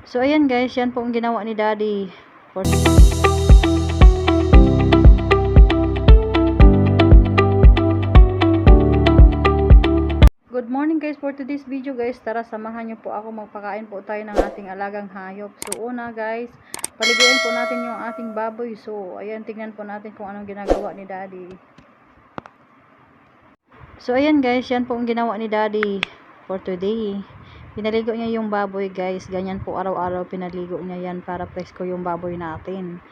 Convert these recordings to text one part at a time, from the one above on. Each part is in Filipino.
So, ayan guys, yan po ang ginawa ni Daddy. Good morning guys, for today's video guys, tara samahan nyo po ako, magpakain po tayo ng ating alagang hayop. So, una guys, paliguin po natin yung ating baboy. So, ayan, tingnan po natin kung anong ginagawa ni Daddy. So, ayan guys, yan po ang ginawa ni Daddy for today. Pinaligo niya yung baboy guys. Ganyan po araw-araw pinaligo niya yan para presko yung baboy natin.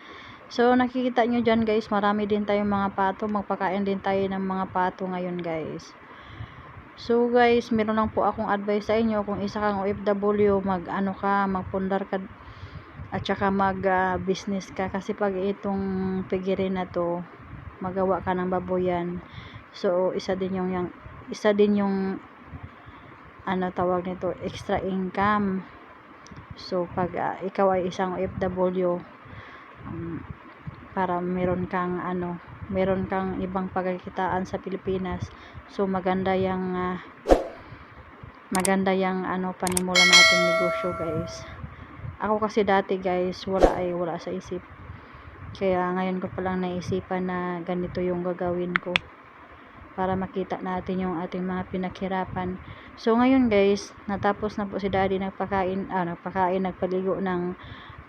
So, nakikita nyo dyan guys, marami din tayong mga pato. Magpakain din tayo ng mga pato ngayon guys. So guys, meron lang po akong advice sa inyo. Kung isa kang OFW, magpundar ka at saka mag-business ka. Kasi pag itong pigirin na to, magawa ka ng baboyan. So, isa din yung tawag nito, extra income. So pag ikaw ay isang OFW, para meron kang ibang pagkakitaan sa Pilipinas. So maganda yang panimula natin negosyo guys. Ako kasi dati guys, wala sa isip. Kaya ngayon ko palang naisipan na ganito yung gagawin ko, para makita natin yung ating mga pinaghirapan. So ngayon guys, natapos na po si Daddy nagpaligo ng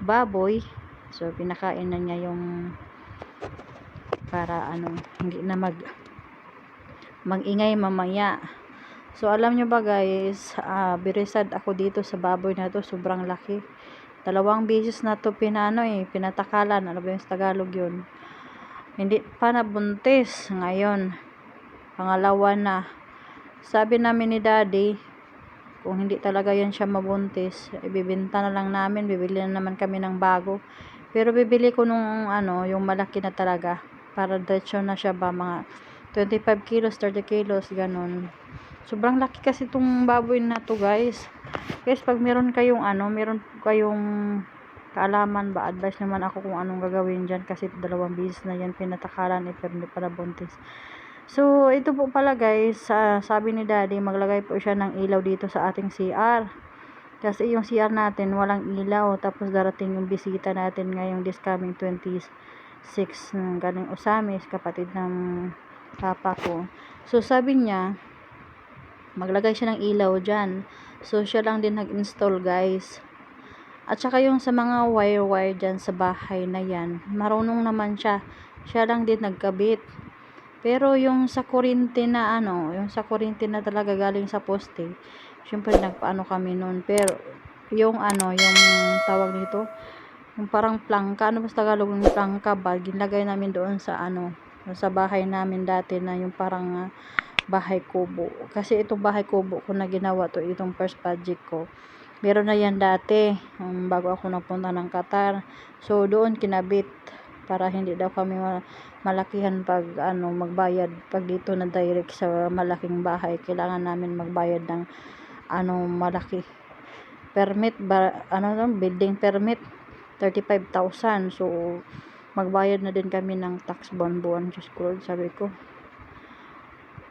baboy. So pinakain na niya yung para hindi na magingay mamaya. So alam nyo ba guys, birisad ako dito sa baboy na to, sobrang laki. 2 beses na to pinatakalan. Ano ba yung Tagalog yun? Hindi pa nabuntis. Ngayon pangalawa na. Sabi namin ni Daddy, kung hindi talaga yan siya mabuntis, ibibenta na lang namin, bibili na naman kami ng bago. Pero bibili ko yung malaki na talaga, para diretso na siya ba, mga 25 kilos, 30 kilos, ganun. Sobrang laki kasi itong baboy na to guys. Guys, pag meron kayong kaalaman ba, advice naman ako kung anong gagawin dyan, kasi 2 beses na yan pinatakalan, pero hindi para buntis. So, ito po pala guys, sabi ni Daddy, maglagay po siya ng ilaw dito sa ating CR. Kasi yung CR natin, walang ilaw. Tapos darating yung bisita natin ngayong this coming 26 ng galing Osamis, kapatid ng papa ko. So, sabi niya, maglagay siya ng ilaw dyan. So, siya lang din nag-install guys. At saka yung sa mga wire-wire dyan sa bahay na yan, marunong naman siya. Siya lang din nagkabit. Pero yung sa kuryente na yung sa kuryente na talaga galing sa poste, syempre nagpaano kami noon. Pero yung yung tawag nito, yung parang plangka, ano ba sa Tagalog yung plangka ba, ginlagay namin doon sa sa bahay namin dati, na yung parang bahay kubo. Kasi itong bahay kubo ko na ginawa to, itong first project ko, meron na yan dati, bago ako napunta ng Qatar. So doon kinabit, para hindi daw kami malakihan pag magbayad. Pag dito na direct sa malaking bahay, kailangan namin magbayad ng malaki permit ba, building permit, 35,000. So magbayad na din kami ng tax buwan-buwan. Diyos ko, sabi ko,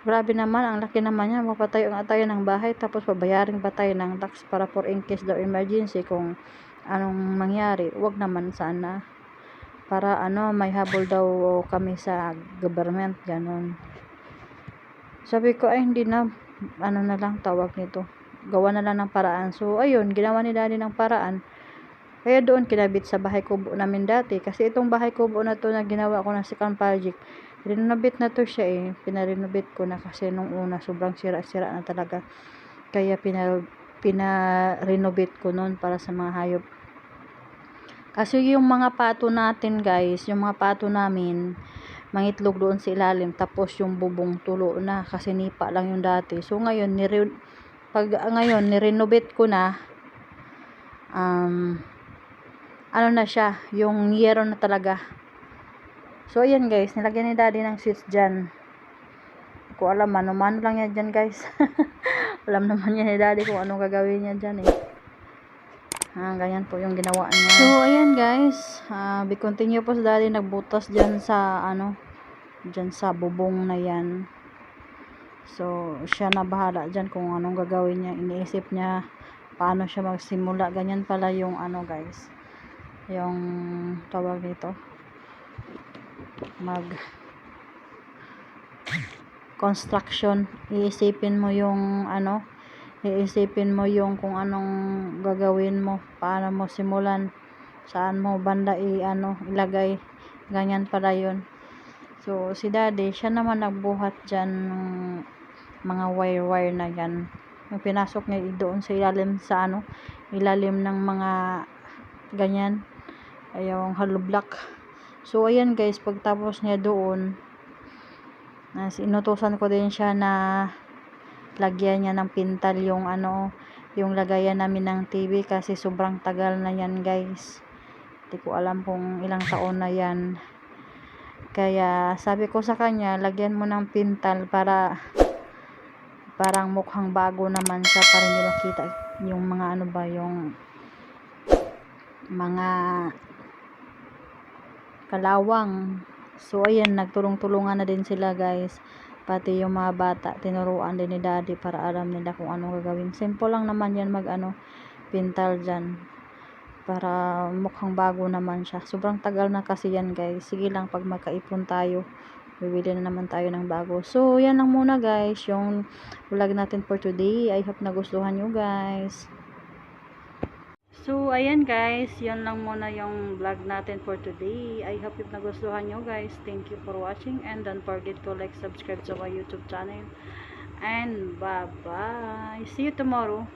grabe naman, ang laki naman niya. Mapatayo nga tayo ng bahay, tapos pabayarin pa tayo ng tax para for in case daw emergency, kung anong mangyari. Wag naman sana, para may habol daw kami sa government, ganun. Sabi ko, ay hindi na, na lang tawag nito, gawa na lang ng paraan. So ayun, ginawa ni Daddy ng paraan. Kaya doon kinabit sa bahay kubo namin dati. Kasi itong bahay kubo na to na ginawa ko na second project, renovate na to siya pinarenovate ko na, kasi nung una sobrang sira-sira na talaga. Kaya pinarenovate ko noon para sa mga hayop. Kasi yung mga pato natin guys, yung mga pato namin, mangitlog doon sa ilalim, tapos yung bubong tulo na, kasi nipa lang yung dati. So ngayon, nirenovate ko na, na siya, yung yero na talaga. So ayan guys, nilagyan ni Daddy ng switch dyan. Hindi ko alam, mano lang yan dyan guys. Alam naman yan ni Daddy kung anong gagawin niya dyan ganyan po yung ginawa niya. So ayan guys, we continue po sa Daddy nagbutas dyan sa dyan sa bubong na yan. So siya na bahala dyan kung anong gagawin niya. Iniisip niya paano siya magsimula. Ganyan pala yung ano guys, yung tawag dito, mag construction. Iisipin mo yung ano, iisipin mo yung kung anong gagawin mo, paano mo simulan, saan mo banda ilagay. Ganyan pala yun. So si daddy, siya naman nagbuhat dyan ng mga wire na yan. Yung pinasok niya doon sa ilalim sa ilalim ng mga ganyan, yung hollow block. So ayan guys, pagtapos niya doon, inutusan ko din siya na lagyan niya ng pintal yung yung lagayan namin ng TV, kasi sobrang tagal na yan guys. Hindi ko alam kung ilang taon na yan. Kaya sabi ko sa kanya, lagyan mo ng pintal para parang mukhang bago naman siya, para hindi makita yung mga yung mga kalawang. So ayan, nagtulong-tulungan na din sila guys, pati yung mga bata tinuruan din ni daddy para alam nila kung anong gagawin. Simple lang naman yan, pintal dyan para mukhang bago naman siya. Sobrang tagal na kasi yan guys. Sige lang, pag magkaipon tayo, bibili na naman tayo ng bago. So yan lang muna guys yung vlog natin for today. I hope nagustuhan nyo guys. So ayan guys, yan lang muna yung vlog natin for today. I hope nagustuhan nyo guys. Thank you for watching, and don't forget to like, subscribe to my YouTube channel, and bye bye. See you tomorrow.